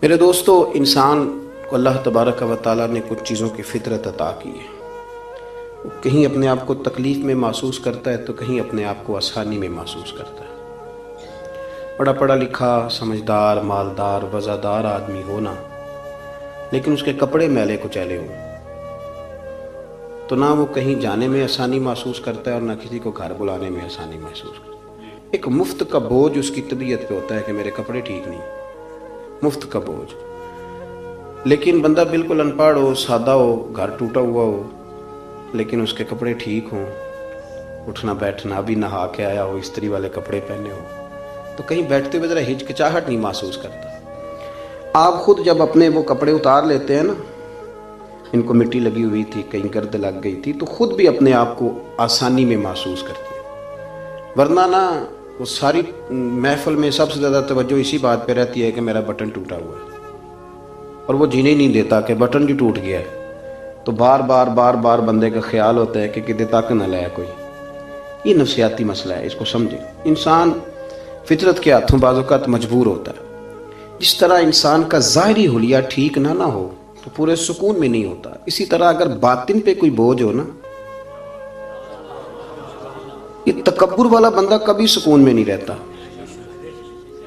میرے دوستو، انسان کو اللہ تبارک و تعالیٰ نے کچھ چیزوں کی فطرت عطا کی ہے۔ وہ کہیں اپنے آپ کو تکلیف میں محسوس کرتا ہے تو کہیں اپنے آپ کو آسانی میں محسوس کرتا ہے۔ بڑا پڑھا لکھا، سمجھدار، مالدار، وزادار آدمی ہونا، لیکن اس کے کپڑے میلے کچیلے ہوں تو نہ وہ کہیں جانے میں آسانی محسوس کرتا ہے اور نہ کسی کو گھر بلانے میں آسانی محسوس کرتا ہے۔ ایک مفت کا بوجھ اس کی طبیعت پہ ہوتا ہے کہ میرے کپڑے ٹھیک نہیں، مفت کا بوجھ۔ لیکن بندہ بالکل ان پڑھ ہو، سادہ ہو، گھر ٹوٹا ہوا ہو، لیکن اس کے کپڑے ٹھیک ہوں، اٹھنا بیٹھنا، ابھی نہا کے آیا ہو، استری والے کپڑے پہنے ہو، تو کہیں بیٹھتے ہوئے ذرا ہچکچاہٹ نہیں محسوس کرتا۔ آپ خود جب اپنے وہ کپڑے اتار لیتے ہیں نا، ان کو مٹی لگی ہوئی تھی، کہیں گرد لگ گئی تھی، تو خود بھی اپنے آپ کو آسانی میں محسوس کرتے ہیں۔ ورنہ نا وہ ساری محفل میں سب سے زیادہ توجہ اسی بات پہ رہتی ہے کہ میرا بٹن ٹوٹا ہوا ہے، اور وہ جینے نہیں دیتا کہ بٹن جو ٹوٹ گیا ہے، تو بار بار بندے کا خیال ہوتا ہے کہ کدے تک نہ لائے کوئی۔ یہ نفسیاتی مسئلہ ہے، اس کو سمجھیں۔ انسان فطرت کے ہاتھوں بعض اوقات مجبور ہوتا ہے۔ جس طرح انسان کا ظاہری حلیہ ٹھیک نہ ہو تو پورے سکون میں نہیں ہوتا، اسی طرح اگر باطن پہ کوئی بوجھ ہو نا، یہ تکبر والا بندہ کبھی سکون میں نہیں رہتا،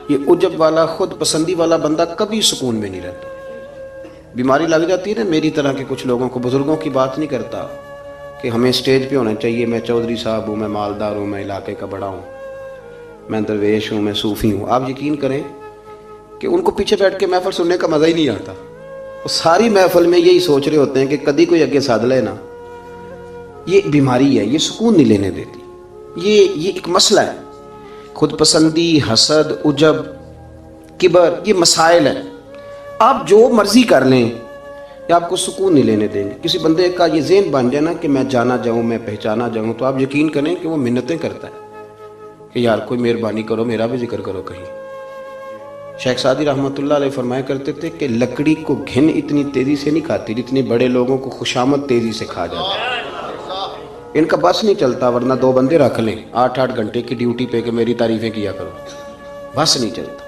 یہ عجب والا، خود پسندی والا بندہ کبھی سکون میں نہیں رہتا۔ بیماری لگ جاتی ہے نا میری طرح کے کچھ لوگوں کو، بزرگوں کی بات نہیں کرتا کہ ہمیں سٹیج پہ ہونا چاہیے، میں چودھری صاحب ہوں، میں مالدار ہوں، میں علاقے کا بڑا ہوں، میں درویش ہوں، میں صوفی ہوں۔ آپ یقین کریں کہ ان کو پیچھے بیٹھ کے محفل سننے کا مزہ ہی نہیں آتا۔ وہ ساری محفل میں یہی سوچ رہے ہوتے ہیں کہ کدی کوئی اگے ساتھ لے نا۔ یہ بیماری ہے، یہ سکون نہیں لینے دیتی۔ یہ ایک مسئلہ ہے، خود پسندی، حسد، عجب، کبر، یہ مسائل ہیں۔ آپ جو مرضی کر لیں، یہ آپ کو سکون نہیں لینے دیں گے۔ کسی بندے کا یہ ذہن بن جائے نا کہ میں جانا جاؤں، میں پہچانا جاؤں، تو آپ یقین کریں کہ وہ منتیں کرتا ہے کہ یار کوئی مہربانی کرو، میرا بھی ذکر کرو کہیں۔ شیخ سعدی رحمۃ اللہ علیہ فرمایا کرتے تھے کہ لکڑی کو گھن اتنی تیزی سے نہیں کھاتی جتنی بڑے لوگوں کو خوشامد تیزی سے کھا جاتا ہے۔ ان کا بس نہیں چلتا، ورنہ 2 بندے رکھ لیں 8 گھنٹے کی ڈیوٹی پہ کہ میری تعریفیں کیا کرو، بس نہیں چلتا۔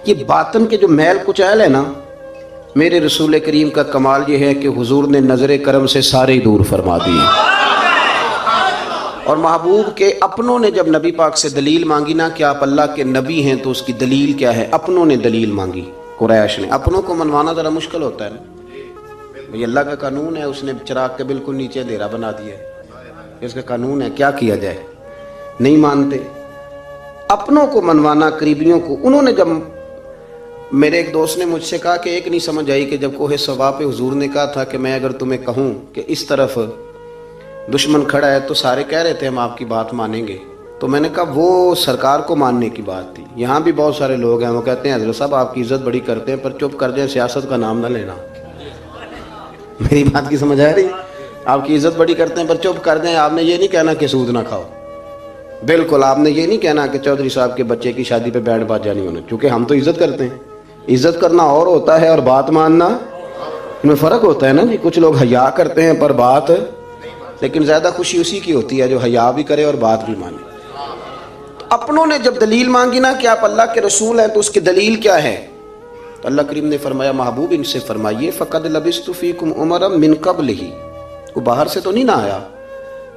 یہ باطن کے جو میل کچیل ہے نا، میرے رسول کریم کا کمال یہ ہے کہ حضور نے نظر کرم سے سارے ہی دور فرما دیے۔ اور محبوب کے اپنوں نے جب نبی پاک سے دلیل مانگی نا کہ آپ اللہ کے نبی ہیں تو اس کی دلیل کیا ہے، اپنوں نے دلیل مانگی، قریش نے۔ اپنوں کو منوانا ذرا مشکل ہوتا ہے نا، بھئی اللہ کا قانون ہے، اس نے چراغ کے بالکل نیچے اندھیرا بنا دیا ہے، اس کا قانون ہے، کیا کیا جائے، نہیں مانتے۔ اپنوں کو منوانا، قریبیوں کو۔ انہوں نے جب، میرے ایک دوست نے مجھ سے کہا کہ ایک نہیں سمجھ آئی کہ جب کوہ صفا پہ حضور نے کہا تھا کہ میں اگر تمہیں کہوں کہ اس طرف دشمن کھڑا ہے تو سارے کہہ رہے تھے ہم آپ کی بات مانیں گے، تو میں نے کہا وہ سرکار کو ماننے کی بات تھی۔ یہاں بھی بہت سارے لوگ ہیں وہ کہتے ہیں حضرت صاحب آپ کی عزت بڑی کرتے ہیں، پر چپ کر جائیں، سیاست کا نام نہ لینا۔ میری بات کی سمجھ آ رہی؟ آپ کی عزت بڑی کرتے ہیں پر چپ کر دیں۔ آپ نے یہ نہیں کہنا کہ سود نہ کھاؤ، بالکل آپ نے یہ نہیں کہنا کہ چودھری صاحب کے بچے کی شادی پہ بینڈ باجا نہیں ہونا، کیونکہ ہم تو عزت کرتے ہیں۔ عزت کرنا اور ہوتا ہے اور بات ماننا، ان میں فرق ہوتا ہے نا جی۔ کچھ لوگ حیا کرتے ہیں پر بات، لیکن زیادہ خوشی اسی کی ہوتی ہے جو حیا بھی کرے اور بات بھی مانے۔ تو اپنوں نے جب دلیل مانگی نا کہ آپ اللہ کے رسول ہیں تو اس کی دلیل کیا ہے، تو اللہ کریم نے فرمایا محبوب ان سے فرمائیے فقد لبثت فیکم عمرا من قبلہ، وہ باہر سے تو نہیں نہ آیا،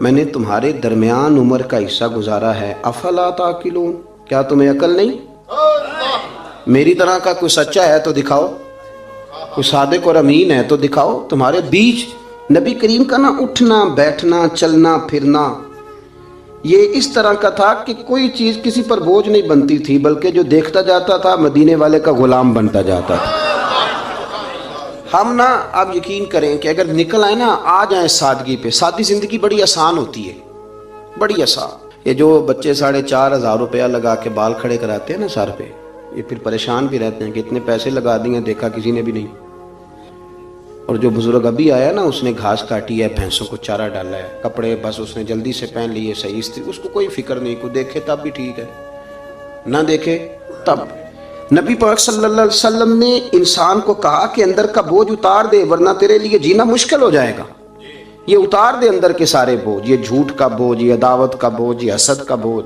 میں نے تمہارے درمیان عمر کا حصہ گزارا ہے، افلا تعقلون، کیا تمہیں عقل نہیں؟ میری طرح کا کوئی سچا ہے تو دکھاؤ، کوئی صادق اور امین ہے تو دکھاؤ۔ تمہارے بیچ نبی کریم کا نا اٹھنا بیٹھنا چلنا پھرنا یہ اس طرح کا تھا کہ کوئی چیز کسی پر بوجھ نہیں بنتی تھی، بلکہ جو دیکھتا جاتا تھا مدینے والے کا غلام بنتا جاتا تھا۔ ہم نا آپ یقین کریں کہ اگر نکل آئے نا، آ جائیں سادگی پہ، سادی زندگی بڑی آسان ہوتی ہے، بڑی آسان۔ یہ جو بچے 4,500 روپیہ لگا کے بال کھڑے کراتے ہیں نا سر پہ، یہ پھر پریشان بھی رہتے ہیں کہ اتنے پیسے لگا دیے، دیکھا کسی نے بھی نہیں۔ اور جو بزرگ ابھی آیا نا، اس نے گھاس کاٹی ہے، بھینسوں کو چارہ ڈالا ہے، کپڑے بس اس نے جلدی سے پہن لیے، صحیح استری، اس کو کوئی فکر نہیں، کوئی دیکھے تب بھی ٹھیک ہے، نہ دیکھے تب۔ نبی پاک صلی اللہ علیہ وسلم نے انسان کو کہا کہ اندر کا بوجھ اتار دے ورنہ تیرے لیے جینا مشکل ہو جائے گا۔ یہ اتار دے اندر کے سارے بوجھ، یہ جھوٹ کا بوجھ، یہ عداوت کا بوجھ، یہ حسد کا بوجھ۔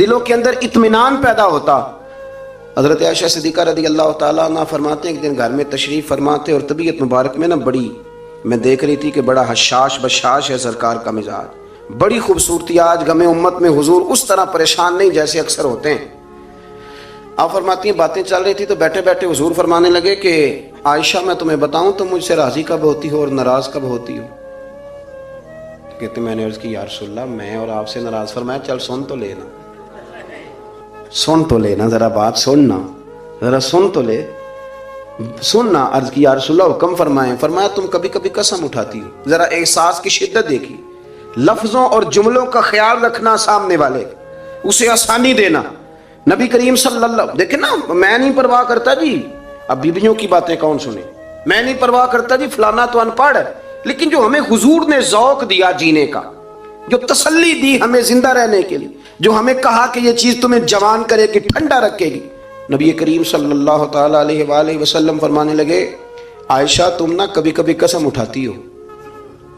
دلوں کے اندر اطمینان پیدا ہوتا. حضرت عائشہ صدیقہ رضی اللہ تعالیٰ عنہ فرماتے ہیں ایک دن گھر میں تشریف فرماتے اور طبیعت مبارک میں نا بڑی میں دیکھ رہی تھی کہ بڑا حشاش بشاش ہے سرکار کا مزاج, بڑی خوبصورتی. آج غم امت میں حضور اس طرح پریشان نہیں جیسے اکثر ہوتے ہیں. آپ فرماتی ہیں باتیں چل رہی تھی تو بیٹھے بیٹھے حضور فرمانے لگے کہ عائشہ میں تمہیں بتاؤں تو مجھ سے راضی کب ہوتی ہو اور ناراض کب ہوتی ہو؟ کہتے میں نے عرض کی یا رسول اللہ میں اور آپ سے ناراض. فرمایا چل سن تو لینا, سن تو لینا, ذرا بات سننا, ذرا سن تو لے, سننا. عرض کی یا رسول اللہ حکم فرمائیں. فرمایا تم کبھی کبھی قسم اٹھاتی ہو, ذرا احساس کی شدت دیکھی, لفظوں اور جملوں کا خیال رکھنا, سامنے والے اسے آسانی دینا. نبی کریم صلی اللہ دیکھیں نا, میں نہیں پرواہ کرتا جی, اب بیویوں کی باتیں کون سنے, میں نہیں پرواہ کرتا جی فلانا تو ان پڑھ ہے, لیکن جو ہمیں حضور نے ذوق دیا جینے کا, جو تسلی دی ہمیں زندہ رہنے کے لیے, جو ہمیں کہا کہ یہ چیز تمہیں جوان کرے گی, ٹھنڈا رکھے گی, نبی کریم صلی اللہ تعالیٰ علیہ وآلہ وسلم فرمانے لگے عائشہ تم نا کبھی کبھی قسم اٹھاتی ہو؟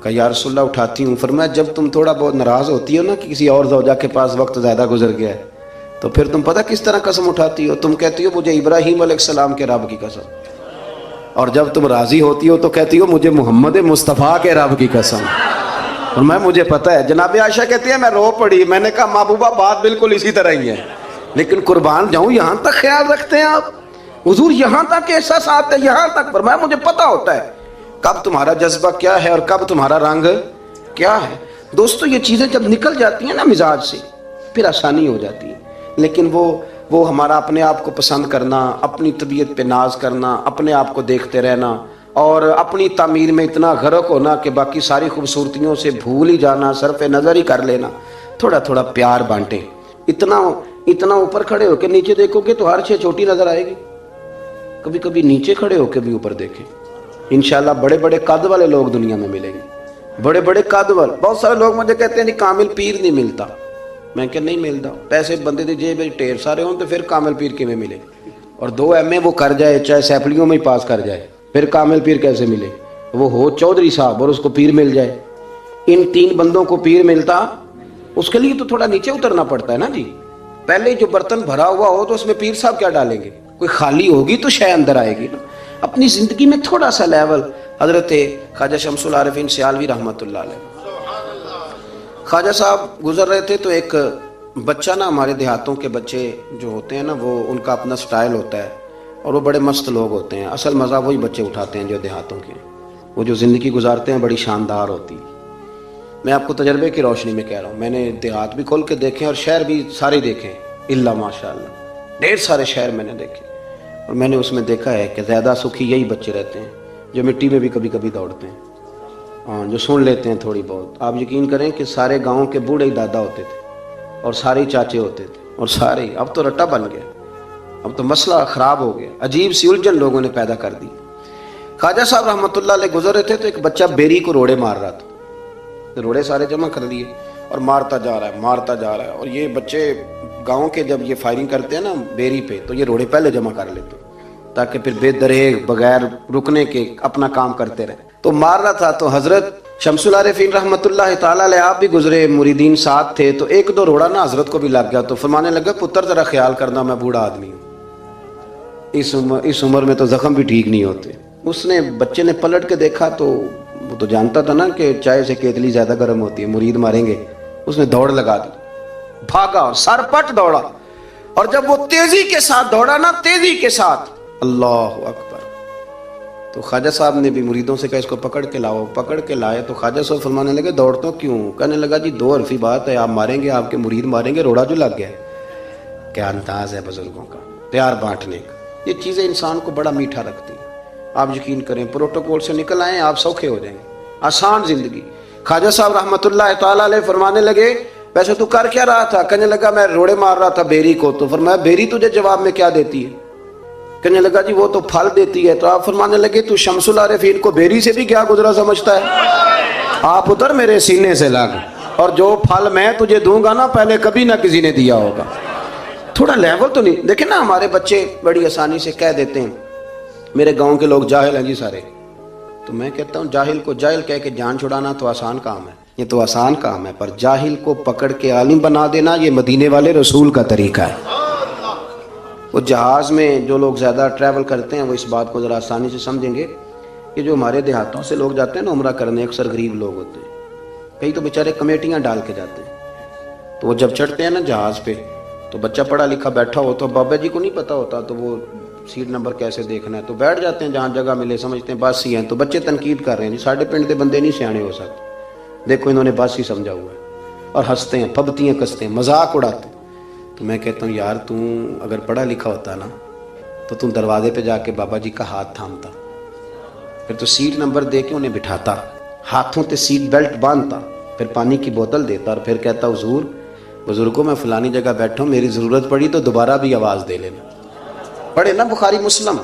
کہا یا رسول اللہ اٹھاتی ہوں. فرمایا جب تم تھوڑا بہت ناراض ہوتی ہو نا کہ کسی اور زوجہ کے پاس وقت زیادہ گزر گیا ہے, تو پھر تم پتہ کس طرح قسم اٹھاتی ہو؟ تم کہتی ہو مجھے ابراہیم علیہ السلام کے رب کی قسم, اور جب تم راضی ہوتی ہو تو کہتی ہو مجھے محمد مصطفیٰ کے رب کی قسم. اور میں مجھے پتہ ہے. جناب عائشہ کہتی ہے میں رو پڑی, میں نے کہا محبوبہ بات بالکل اسی طرح ہی ہے, لیکن قربان جاؤں یہاں تک خیال رکھتے ہیں آپ, حضور یہاں تک احساسات ہے, یہاں تک. فرمایا مجھے پتہ ہوتا ہے کب تمہارا جذبہ کیا ہے اور کب تمہارا رنگ کیا ہے. دوستو یہ چیزیں جب نکل جاتی ہیں نا مزاج سے پھر آسانی ہو جاتی ہے. لیکن وہ ہمارا اپنے آپ کو پسند کرنا, اپنی طبیعت پہ ناز کرنا, اپنے آپ کو دیکھتے رہنا اور اپنی تعمیر میں اتنا غرق ہونا کہ باقی ساری خوبصورتیوں سے بھول ہی جانا, صرف نظر ہی کر لینا. تھوڑا تھوڑا پیار بانٹیں. اتنا اوپر کھڑے ہو کے نیچے دیکھو گے تو ہر چیز چھوٹی نظر آئے گی. کبھی کبھی نیچے کھڑے ہو کے بھی اوپر دیکھیں, انشاءاللہ بڑے بڑے قد والے لوگ دنیا میں ملیں گے, بڑے بڑے قد والے. بہت سارے لوگ مجھے کہتے ہیں نہیں کامل پیر نہیں ملتا. میں کہ نہیں ملتا, پیسے بندے دی جیب ٹیر سارے ہوں تو پھر کامل پیر کیویں ملے؟ اور 2 ایم اے وہ کر جائے, چاہے سیپلیوں میں ہی پاس کر جائے, پھر کامل پیر کیسے ملے؟ وہ ہو چودھری صاحب اور اس کو پیر مل جائے. ان 3 بندوں کو پیر ملتا, اس کے لیے تو تھوڑا نیچے اترنا پڑتا ہے نا جی. پہلے جو برتن بھرا ہوا ہو تو اس میں پیر صاحب کیا ڈالیں گے؟ کوئی خالی ہوگی تو شے اندر آئے گی نا. اپنی زندگی میں تھوڑا سا لیول. حضرت خواجہ شمس العارفین سیالوی رحمۃ اللہ علیہ, خواجہ صاحب گزر رہے تھے تو ایک بچہ نا, ہمارے دیہاتوں کے بچے جو ہوتے ہیں نا وہ ان کا اپنا سٹائل ہوتا ہے اور وہ بڑے مست لوگ ہوتے ہیں. اصل مزہ وہی بچے اٹھاتے ہیں جو دیہاتوں کے, وہ جو زندگی گزارتے ہیں بڑی شاندار ہوتی. میں آپ کو تجربے کی روشنی میں کہہ رہا ہوں, میں نے دیہات بھی کھول کے دیکھے اور شہر بھی سارے دیکھے, اللہ ماشاء اللہ ڈھیر سارے شہر میں نے دیکھے. اور میں نے اس میں دیکھا ہے کہ زیادہ سکھی یہی بچے رہتے ہیں جو مٹی میں بھی کبھی کبھی دوڑتے ہیں, ہاں جو سن لیتے ہیں تھوڑی بہت. آپ یقین کریں کہ سارے گاؤں کے بوڑھے ہی دادا ہوتے تھے اور سارے ہی چاچے ہوتے تھے اور سارے. اب تو رٹا بن گیا, اب تو مسئلہ خراب ہو گیا, عجیب سی الجھن لوگوں نے پیدا کر دی. خواجہ صاحب رحمۃ اللہ علیہ گزر رہے تھے تو ایک بچہ بیری کو روڑے مار رہا تھا. روڑے سارے جمع کر لیے اور مارتا جا رہا ہے, مارتا جا رہا ہے. اور یہ بچے گاؤں کے جب یہ فائرنگ کرتے ہیں نا بیری پہ تو یہ روڑے پہلے جمع کر لیتے تاکہ پھر بے دریغ بغیر رکنے کے اپنا کام کرتے رہیں. تو مار رہا تھا تو حضرت شمس العارفین رحمۃ اللہ تعالیٰ علیہ آپ بھی گزرے, مریدین ساتھ تھے, تو 1-2 روڑا نا حضرت کو بھی لگ گیا. تو فرمانے لگا پتر ذرا خیال کرنا, میں بوڑھا آدمی ہوں, اس عمر میں تو زخم بھی ٹھیک نہیں ہوتے. اس نے بچے نے پلٹ کے دیکھا تو وہ تو جانتا تھا نا کہ چائے سے کیتلی زیادہ گرم ہوتی ہے, مرید ماریں گے. اس نے دوڑ لگا دی, بھاگا اور سر پٹ دوڑا. اور جب وہ تیزی کے ساتھ دوڑا نا, تیزی کے ساتھ, اللہ اکبر, تو خواجہ صاحب نے بھی مریدوں سے کہا اس کو پکڑ کے لاؤ. پکڑ کے لائے تو خواجہ صاحب فرمانے لگے دوڑ تو کیوں؟ کہنے لگا جی 2 حرفی بات ہے, آپ ماریں گے, آپ کے مرید ماریں گے, روڑا جو لگ گیا. کیا انداز ہے بزرگوں کا پیار بانٹنے کا. یہ چیزیں انسان کو بڑا میٹھا رکھتی ہیں. آپ یقین کریں پروٹوکول سے نکل آئیں آپ سوکھے ہو جائیں گے, آسان زندگی. خواجہ صاحب رحمۃ اللہ تعالیٰ علیہ فرمانے لگے ویسے تو کر کیا رہا تھا؟ کہنے لگا میں روڑے مار رہا تھا بیری کو. تو فرمایا بیری تجھے جواب میں کیا دیتی ہے؟ کہنے لگا جی وہ تو پھل دیتی ہے. تو آپ فرمانے لگے تو شمس العارفین کو بیری سے بھی کیا گزرا سمجھتا ہے؟ آپ ادھر میرے سینے سے لگ, اور جو پھل میں تجھے دوں گا نا پہلے کبھی نہ کسی نے دیا ہوگا. تھوڑا لیول تو نہیں. دیکھیں نا ہمارے بچے بڑی آسانی سے کہہ دیتے ہیں میرے گاؤں کے لوگ جاہل ہیں جی سارے. تو میں کہتا ہوں جاہل کو جاہل کہہ کے جان چھڑانا تو آسان کام ہے, یہ تو آسان کام ہے، پر جاہل کو پکڑ کے عالم بنا دینا یہ مدینے والے رسول کا طریقہ ہے۔ وہ جہاز میں جو لوگ زیادہ ٹریول کرتے ہیں وہ اس بات کو ذرا آسانی سے سمجھیں گے کہ جو ہمارے دیہاتوں سے لوگ جاتے ہیں نا عمرہ کرنے، اکثر غریب لوگ ہوتے ہیں، کئی تو بیچارے کمیٹیاں ڈال کے جاتے ہیں، تو وہ جب چڑھتے ہیں نا جہاز پہ تو بچہ پڑھا لکھا بیٹھا ہو تو بابا جی کو نہیں پتہ ہوتا، تو وہ سیٹ نمبر کیسے دیکھنا ہے، تو بیٹھ جاتے ہیں جہاں جگہ ملے، سمجھتے ہیں بس ہی ہیں، تو بچے تنقید کر رہے ہیں جی ساڑھے پنڈ دے بندے نہیں سیانے ہو سکتے، دیکھو انہوں نے بس ہی سمجھا ہوا ہے، اور ہنستے ہیں، پھبتیاں کستے ہیں، مذاق اڑاتے ہیں۔ تو میں کہتا ہوں یار تو اگر پڑھا لکھا ہوتا نا تو تم دروازے پہ جا کے بابا جی کا ہاتھ تھامتا، پھر تو سیٹ نمبر دے کے انہیں بٹھاتا، ہاتھوں تے سیٹ بیلٹ باندھتا، پھر پانی کی بوتل دیتا اور پھر کہتا حضور بزرگوں میں فلانی جگہ بیٹھا ہوں، میری ضرورت پڑی تو دوبارہ بھی آواز دے لینا۔ پڑھے نا بخاری مسلم،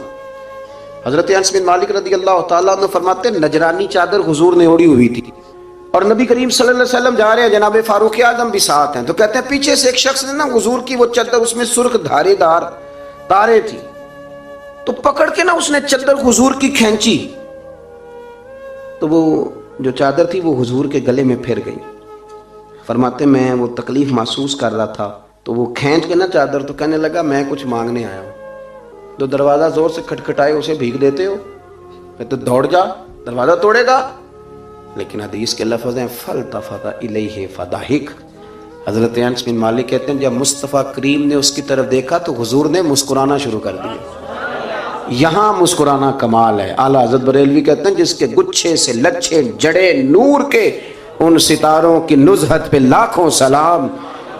حضرت انس بن مالک رضی اللہ تعالیٰ عنہ فرماتے ہیں نجرانی چادر حضور نے اوڑی ہوئی تھی اور نبی کریم صلی اللہ علیہ وسلم جا رہے ہیں، جناب فاروق اعظم بھی ساتھ ہیں، تو کہتے ہیں پیچھے سے ایک شخص نے نا حضور کی وہ چادر، اس میں سرخ دھارے دار تارے تھی، تو پکڑ کے نا اس نے چادر حضور کی کھینچی، تو وہ جو چادر تھی وہ حضور کے گلے میں پھر گئی۔ فرماتے میں وہ تکلیف محسوس کر رہا تھا، تو وہ کھینچ کے نا چادر، تو کہنے لگا میں کچھ مانگنے آیا ہوں، تو دروازہ زور سے کھٹکھٹائے اسے بھیگ دیتے ہو، میں تو دوڑ جا دروازہ توڑے گا، لیکن حدیث کے لفظ ہیں فَالْتَفَتَ إِلَيْهِ فَضَحِكَ۔ حضرت انس بن مالک کہتے ہیں جب مصطفیٰ کریم نے اس کی طرف دیکھا تو حضور نے مسکرانا شروع کر دیا۔ یہاں مسکرانا کمال ہے۔ اعلیٰ حضرت بریلوی کہتے ہیں جس کے گچھے سے لچھے جڑے نور کے ان ستاروں کی نزہت پہ لاکھوں سلام،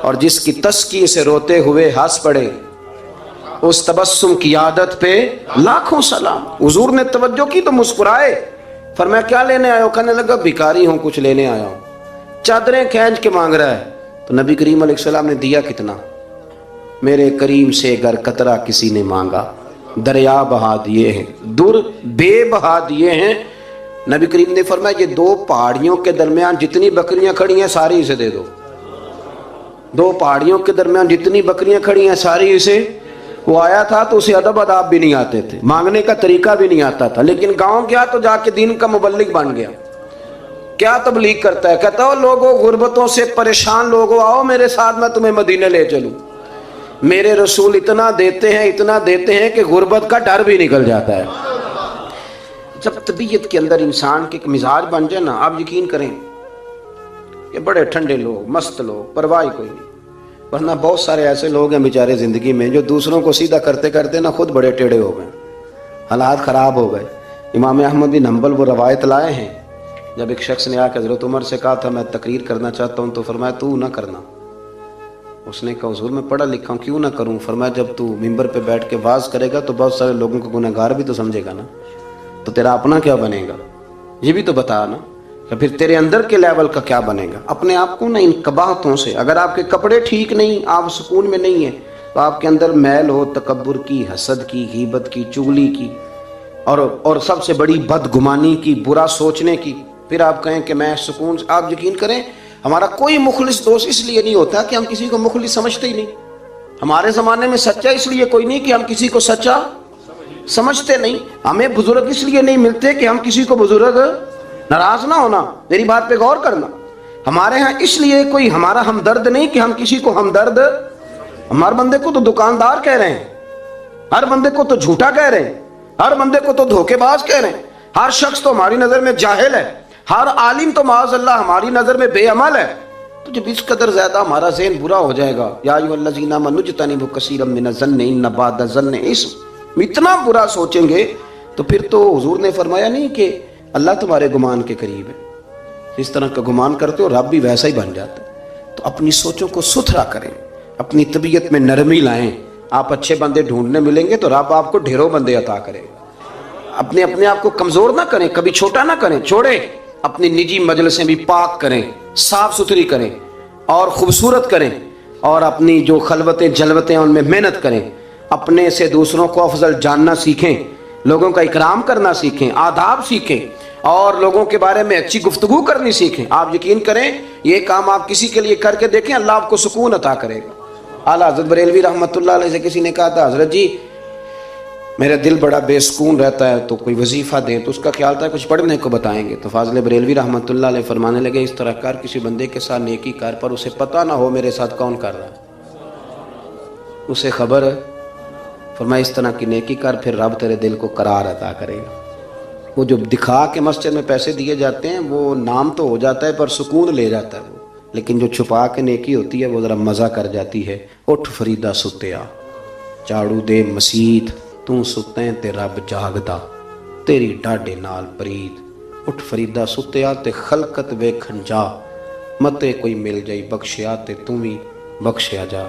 اور جس کی تسکی سے روتے ہوئے ہنس پڑے اس تبسم کی عادت پہ لاکھوں سلام۔ حضور نے توجہ کی تو مسکرائے، فرمایا کیا لینے آئے ہو؟ کہنے لگا بھکاری ہوں، کچھ لینے آیا ہوں۔ چادریں کھینچ کے مانگ رہا ہے، تو نبی کریم علیہ السلام نے دیا کتنا؟ میرے کریم سے گر قطرہ کسی نے مانگا دریا بہا دیے ہیں، در بے بہا دیے ہیں۔ نبی کریم نے فرمایا یہ دو پہاڑیوں کے درمیان جتنی بکریاں کھڑی ہیں ساری اسے دے دو، دو پہاڑیوں کے درمیان جتنی بکریاں کھڑی ہیں ساری اسے۔ وہ آیا تھا تو اسے ادب آداب بھی نہیں آتے تھے، مانگنے کا طریقہ بھی نہیں آتا تھا، لیکن گاؤں گیا تو جا کے دین کا مبلغ بن گیا۔ کیا تبلیغ کرتا ہے؟ کہتا ہو لوگوں غربتوں سے پریشان لوگوں آؤ میرے ساتھ، میں تمہیں مدینے لے چلوں۔ میرے رسول اتنا دیتے ہیں کہ غربت کا ڈر بھی نکل جاتا ہے۔ جب طبیعت کے اندر انسان کے ایک مزاج بن جائے نا، آپ یقین کریں کہ بڑے ٹھنڈے لوگ، مست لوگ، پرواہ کوئی نہیں، ورنہ بہت سارے ایسے لوگ ہیں بیچارے زندگی میں جو دوسروں کو سیدھا کرتے کرتے نا خود بڑے ٹیڑے ہو گئے، حالات خراب ہو گئے۔ امام احمد بن حنبل وہ روایت لائے ہیں، جب ایک شخص نے آ کے حضرت عمر سے کہا تھا میں تقریر کرنا چاہتا ہوں، تو فرمایا تو نہ کرنا۔ اس نے کہا حضور میں پڑھا لکھا ہوں کیوں نہ کروں؟ فرمایا جب تو ممبر پہ بیٹھ کے واز کرے گا تو بہت سارے لوگوں کو گنہگار بھی تو سمجھے گا نا، تو تیرا اپنا کیا بنے گا؟ یہ بھی تو بتا نا، کہ پھر تیرے اندر کے لیول کا کیا بنے گا؟ اپنے آپ کو نا ان قباحتوں سے، اگر آپ کے کپڑے ٹھیک نہیں، آپ سکون میں نہیں ہیں، تو آپ کے اندر میل ہو تکبر کی، حسد کی، غیبت کی، چغلی کی، اور سب سے بڑی بدگمانی کی، برا سوچنے کی، پھر آپ کہیں کہ میں سکون سے۔ آپ یقین کریں ہمارا کوئی مخلص دوست اس لیے نہیں ہوتا کہ ہم کسی کو مخلص سمجھتے ہی نہیں۔ ہمارے زمانے میں سچا اس لیے کوئی نہیں کہ ہم کسی کو سچا سمجھتے نہیں۔ ہمیں بزرگ اس لیے نہیں ملتے کہ ہم کسی کو بزرگ، ناراض نہ ہونا، میری بات پہ غور کرنا، ہمارے ہاں اس لیے کوئی ہمارا ہمدرد نہیں کہ ہم کسی کو ہمدرد، ہمارے بندے کو تو دکاندار کہہ رہے ہیں، ہر بندے کو تو جھوٹا کہہ رہے ہیں، ہر بندے کو تو دھوکے باز کہہ رہے ہیں، ہر شخص تو ہماری نظر میں جاہل ہے، ہر عالم تو معاذ اللہ ہماری نظر میں بے عمل ہے۔ تو جب اس قدر زیادہ ہمارا ذہن برا ہو جائے گا، یا ایھا الذین آمنوا اجتنبوا کثیرا من الظن ان بعض الظن اثم، اتنا برا سوچیں گے تو پھر تو حضور نے فرمایا نہیں کہ اللہ تمہارے گمان کے قریب ہے، اس طرح کا گمان کرتے ہو رب بھی ویسا ہی بن جاتا ہے۔ تو اپنی سوچوں کو ستھرا کریں، اپنی طبیعت میں نرمی لائیں، آپ اچھے بندے ڈھونڈنے ملیں گے تو رب آپ کو ڈھیروں بندے عطا کرے گا۔ اپنے آپ کو کمزور نہ کریں، کبھی چھوٹا نہ کریں، چھوڑیں، اپنی نجی مجلسیں بھی پاک کریں، صاف ستھری کریں اور خوبصورت کریں، اور اپنی جو خلوتیں جلوتیں ان میں محنت کریں، اپنے سے دوسروں کو افضل جاننا سیکھیں، لوگوں کا اکرام کرنا سیکھیں، آداب سیکھیں، اور لوگوں کے بارے میں اچھی گفتگو کرنی سیکھیں۔ آپ یقین کریں یہ کام آپ کسی کے لیے کر کے دیکھیں، اللہ آپ کو سکون عطا کرے گا۔ اعلیٰ حضرت بریلوی رحمۃ اللہ علیہ سے کسی نے کہا تھا حضرت جی میرا دل بڑا بے سکون رہتا ہے تو کوئی وظیفہ دیں تو اس کا خیال تھا کچھ پڑھنے کو بتائیں گے. تو فاضل بریلوی رحمۃ اللہ علیہ فرمانے لگے اس طرح کر کسی بندے کے ساتھ نیکی کر پر اسے پتہ نہ ہو میرے ساتھ کون کر رہا ہے, اسے خبر ہے. فرمایا اس طرح کی نیکی کر پھر رب تیرے دل کو قرار عطا کرے گا. وہ جو دکھا کے مسجد میں پیسے دیے جاتے ہیں وہ نام تو ہو جاتا ہے پر سکون لے جاتا ہے وہ, لیکن جو چھپا کے نیکی ہوتی ہے وہ ذرا مزہ کر جاتی ہے. اٹھ فریدا ستیا جھاڑو دے مسیت تو ستیں تے رب جاگدا تیری ڈاڈے نال پرید. اٹھ فریدا ستیا تے خلقت ویکھن جا متے کوئی مل جائی بخشیا تے توں وی بخشیا جا.